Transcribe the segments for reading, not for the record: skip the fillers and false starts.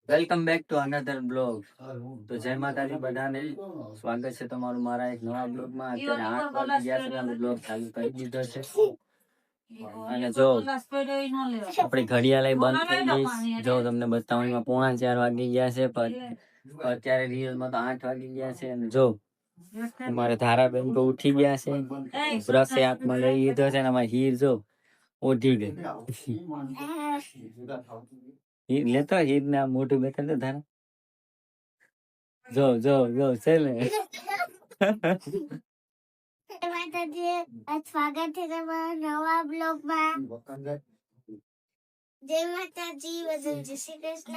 Welcome back to another blog. તો જય માતાજી બધાને, સ્વાગત છે તમારું મારા એક નવા બ્લોગમાં. અત્યારે 8 વાગી ગયા છે, અમે બ્લોગ ચાલુ કરી દીધો છે. અને જો આપણી ઘડિયાળ બંધ થઈ ગઈ, જો તમને બતાવું એમાં 3:45 વાગી ગયા છે, પણ અત્યારે રિયલમાં તો 8 વાગી ગયા છે. અને જો અમારે ધારાબેન તો ઉઠી ગયા છે, બ્રશ હાથમાં લઈ લીધો છે, અને અમારી હીર જો ઉઠી ગઈ. હીર લેતો, હીર ને આ મોઢું બેઠા ધારા, જો જો જો છે ને. સ્વાગત છે તમારા નવા બ્લોગમાં. જય માતાજી, જય શ્રી કૃષ્ણ.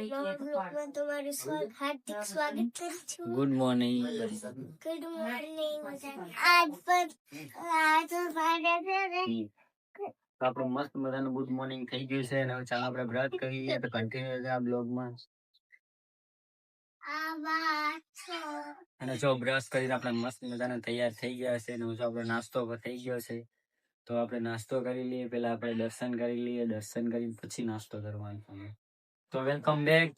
નવા બ્લોગમાં તમારું હાર્દિક સ્વાગત કરું છું. Good morning. Good morning. આજ ફ્રાઈડે છે ને, આપણું મસ્ત મજાનું ગુડ મોર્નિંગ થઈ ગયું છે. અને હવે ચાલો આપણે બ્રશ કરીએ, તો કન્ટિન્યુ છે આ બ્લોગમાં. અને જો બ્રશ કરીને આપણે મસ્ત મજાના તૈયાર થઈ ગયા છે. અને જો આપણો નાસ્તો થઈ ગયો છે, તો આપણે નાસ્તો કરી લઈએ. પેલા આપણે દર્શન કરી લઈએ, દર્શન કરીને પછી નાસ્તો કરવાનો. તો વેલકમ બેક.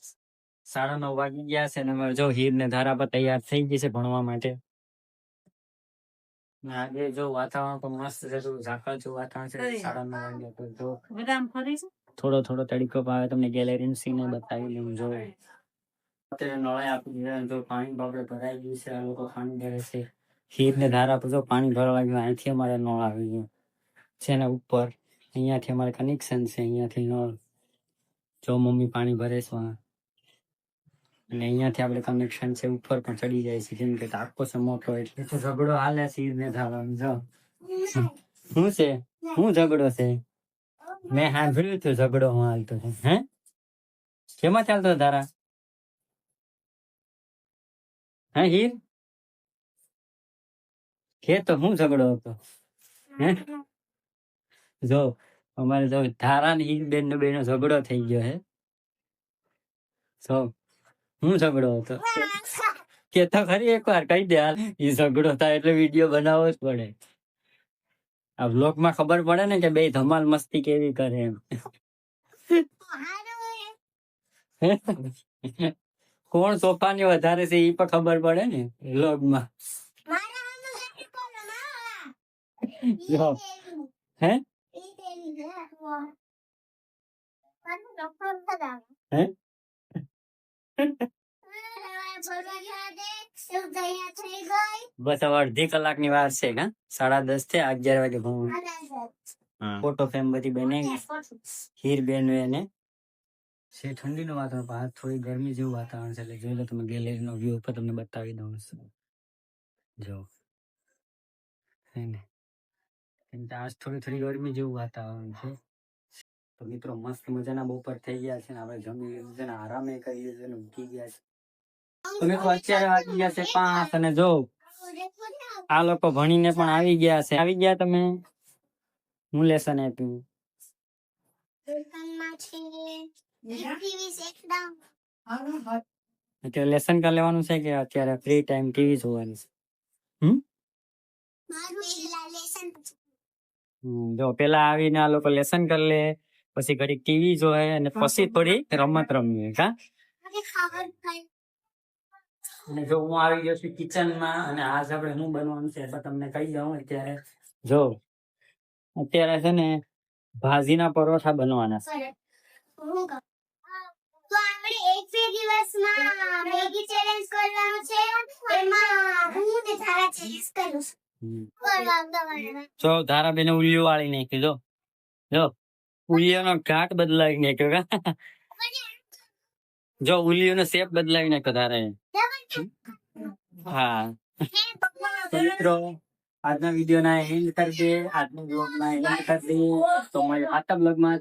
9:30 વાગી ગયા છે, અને જો હીર ને ધારા પર તૈયાર થઈ ગઈ છે ભણવા માટે. આજે જો વાતાવરણ પણ મસ્ત છે, ઝાકળ જેવું વાતાવરણ છે. 9:30 વાગ્યા તો જો થોડો થોડો તડકો આવે, તમને ગેલેરી સીને બતાવી લઉં. જો અત્યારે નળે આપી દીધા, જો પાણી બાપડે ભરાઈ ગયું છે. આ લોકો પાણી ભરે છે. હીર ને ધારા પર જો પાણી ભરવા ગયું. અહીંથી અમારે નળ આવી ગયું છે ને ઉપર, અહીંયાથી અમારે કનેક્શન છે. અહીંયાથી નળ જો મમ્મી પાણી ભરે છે, અને અહીંયાથી આપણે કનેક્શન છે ઉપર પણ ચડી જાય છે. જેમ કે ટાંકો છે મોટો, એટલે તો ઝઘડો હાલે છે હીર ને ધારાનો. જો શું છે, શું ઝઘડો છે? મેં સાંભળ્યું હતું ઝઘડો હું હાલતો છે. હે, કેમાં ચાલતો ધારા? હે હીર, કે તો હું ઝઘડો હતો? હે, જો અમારે જો ધારા ને હીર બેન નો ઝઘડો થઈ ગયો હે. જો હું ઝઘડો હતો કે તો ખરી, એક વાર કહી દે. હાલ, ઈ ઝઘડો થાય એટલે વિડીયો બનાવવો જ પડે. આ વ્લોગ માં ખબર પડે ને કે બે ધમાલ મસ્તી કેવી કરે એમ. કોણ સોફાની વધારે છે ઈ પણ ખબર પડે ને વ્લોગ માં. હે હે બસ હવે અડધી કલાકની વાર છે. 10:30 થી 11 વાગે ભણવું. ફોટો ફ્રેમ બધી બનાવી હીર બેન ને છે. ઠંડીનું વાતાવરણ, થોડી ગરમી જેવું વાતાવરણ છે. એટલે જોઈ લો તમે, ગેલેરી નો વ્યૂ ઉપર તમને બતાવી દઉં છું. જો હે ને, આજ થોડી ગરમી જેવું વાતાવરણ છે. તો મિત્રો મસ્ત મજાના બપોર થઈ ગયા છે ને, આપણે જમી લીધું છે ને, આરામે કરી લીધું છે ને, ઊંઘી ગયા છે. તો મિત્રો અત્યારે વાગી ગયા છે 5, અને જો આ લોકો ભણીને પણ આવી ગયા છે. આવી ગયા તમે? હું લેસન આપ્યું? અત્યારે લેસન કરી લેવાનું છે કે અત્યારે ફ્રી ટાઈમ ટીવી જોવાની છે? જો પેલા આવીને આ લોકો લેસન કરી લે, પછી ઘડીક ટીવી જોવે, અને પછી થોડી રમત રમીએ. અને જો હું આવી ગયો છું કિચનમાં, અને આજ આપણે શું બનવાનું છે તમને કહી દઉં. અત્યારે જો અત્યારે છે ને ભાજીના પરોઠા બનવાના છે. તો આપણે એક બે દિવસમાં મેગી ચેલેન્જ કરવાનું છે. એમાં હું ને ધારા ચેલેન્જ કરું છું. જો ધારા બેને ઉલ્લીઓ વાળી નાખી. જો જો ઉલ્લીઓનો ઘાટ બદલાવી નાખ્યો. જો ઉલ્લીઓનો શેપ બદલાવી નાખ્યો ધારા. હા મિત્રો, આજના વિડીયો ના એન્ડ કરી દે. આજના બ્લોગ ના એન્ડ કરી દે. તો મળીએ પાછા બ્લોગ માં.